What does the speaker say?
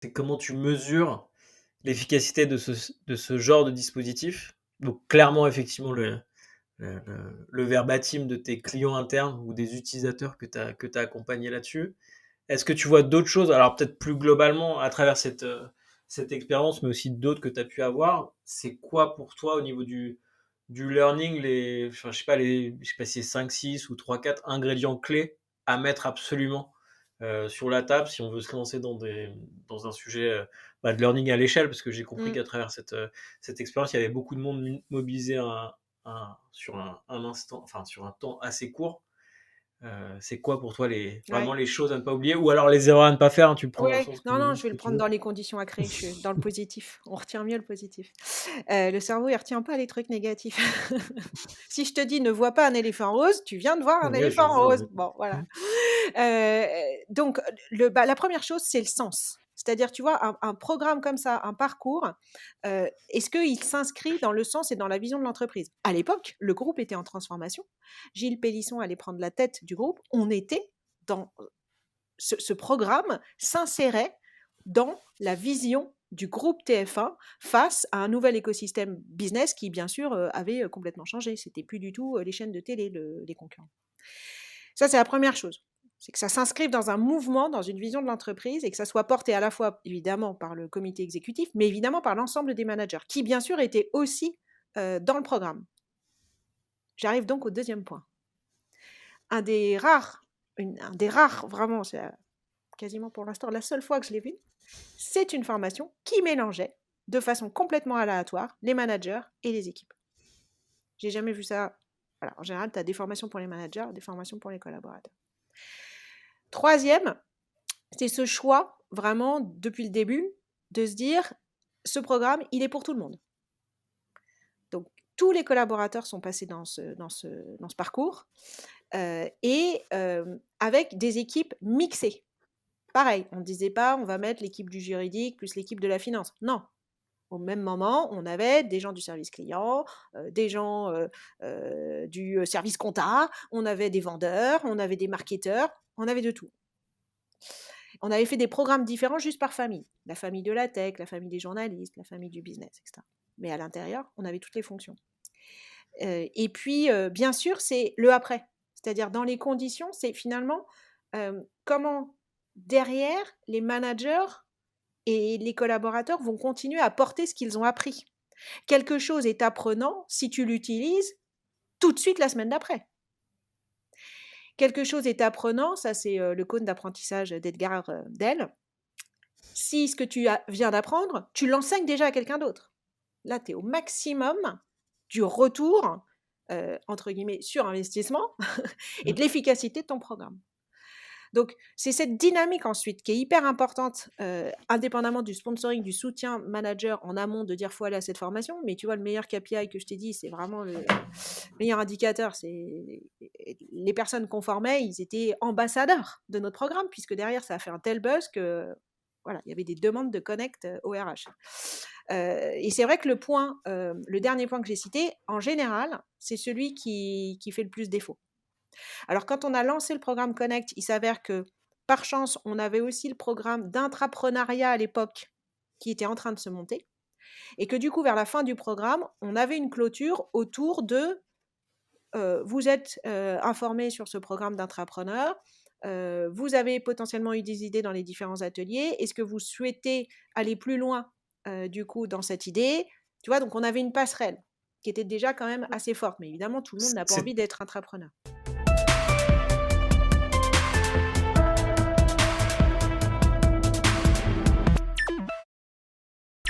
c'est comment tu mesures l'efficacité de ce genre de dispositif. Donc clairement, effectivement, le verbatim de tes clients internes ou des utilisateurs que tu accompagnés là-dessus. Est-ce que tu vois d'autres choses, alors peut-être plus globalement à travers cette expérience, mais aussi d'autres que tu as pu avoir? C'est quoi pour toi au niveau du learning, enfin, je sais pas si c'est 5, 6 ou 3, 4 ingrédients clés à mettre absolument sur la table si on veut se lancer dans un sujet de learning à l'échelle, parce que j'ai compris Mmh. qu'à travers cette expérience, il y avait beaucoup de monde mobilisé sur un instant, enfin sur un temps assez court. C'est quoi pour toi vraiment Ouais. les choses à ne pas oublier, ou alors les erreurs à ne pas faire, hein, tu le prends dans le Ouais, sens non, non, je vais que le tu prendre veux. dans les conditions à créer, je suis dans le positif. On retient mieux le positif. Le cerveau, il retient pas les trucs négatifs. Si je te dis: «Ne vois pas un éléphant rose», tu viens de voir un Oui, je éléphant vois, rose. oui. Bon, voilà. Heu, donc la première chose, c'est le sens. C'est-à-dire, tu vois, un programme comme ça, un parcours, est-ce qu'il s'inscrit dans le sens et dans la vision de l'entreprise? À l'époque, le groupe était en transformation. Gilles Pélisson allait prendre la tête du groupe. On était dans ce programme s'insérait dans la vision du groupe TF1 face à un nouvel écosystème business qui, bien sûr, avait complètement changé. C'était plus du tout les chaînes de télé, les concurrents. Ça, c'est la première chose. C'est que ça s'inscrive dans un mouvement, dans une vision de l'entreprise et que ça soit porté à la fois, évidemment, par le comité exécutif, mais évidemment par l'ensemble des managers, qui, bien sûr, étaient aussi dans le programme. J'arrive donc au deuxième point. Un des rares, un des rares, vraiment, c'est quasiment pour l'instant la seule fois que je l'ai vu, c'est une formation qui mélangeait de façon complètement aléatoire les managers et les équipes. J'ai jamais vu ça. Voilà, en général, tu as des formations pour les managers, des formations pour les collaborateurs. Troisième, c'est ce choix, vraiment, depuis le début, de se dire, ce programme, il est pour tout le monde. Donc, tous les collaborateurs sont passés dans ce parcours avec des équipes mixées. Pareil, on ne disait pas, on va mettre l'équipe du juridique plus l'équipe de la finance. Non, au même moment, on avait des gens du service client, des gens du service compta, on avait des vendeurs, on avait des marketeurs, on avait de tout. On avait fait des programmes différents juste par famille. La famille de la tech, la famille des journalistes, la famille du business, etc. Mais à l'intérieur, on avait toutes les fonctions. Et puis, bien sûr, c'est le après. C'est-à-dire dans les conditions, c'est finalement comment derrière les managers et les collaborateurs vont continuer à porter ce qu'ils ont appris. Quelque chose est apprenant si tu l'utilises tout de suite la semaine d'après. Quelque chose est apprenant, ça c'est le cône d'apprentissage d'Edgar Dell. Si ce que viens d'apprendre, tu l'enseignes déjà à quelqu'un d'autre. Là, tu es au maximum du retour, entre guillemets, sur investissement et de l'efficacité de ton programme. Donc, c'est cette dynamique ensuite qui est hyper importante, indépendamment du sponsoring, du soutien manager en amont de dire faut aller à cette formation. Mais tu vois, le meilleur KPI que je t'ai dit, c'est vraiment le meilleur indicateur. C'est les personnes qu'on formait, ils étaient ambassadeurs de notre programme, puisque derrière, ça a fait un tel buzz que voilà, il y avait des demandes de connect au RH. Et c'est vrai que le dernier point que j'ai cité, en général, c'est celui qui fait le plus défaut. Alors, quand on a lancé le programme Connect, il s'avère que, par chance, on avait aussi le programme d'intrapreneuriat à l'époque qui était en train de se monter. Et que du coup, vers la fin du programme, on avait une clôture autour de vous êtes informé sur ce programme d'intrapreneur, vous avez potentiellement eu des idées dans les différents ateliers. Est-ce que vous souhaitez aller plus loin du coup dans cette idée? Tu vois, donc on avait une passerelle qui était déjà quand même assez forte. Mais évidemment, tout le monde n'a pas C'est envie d'être intrapreneur.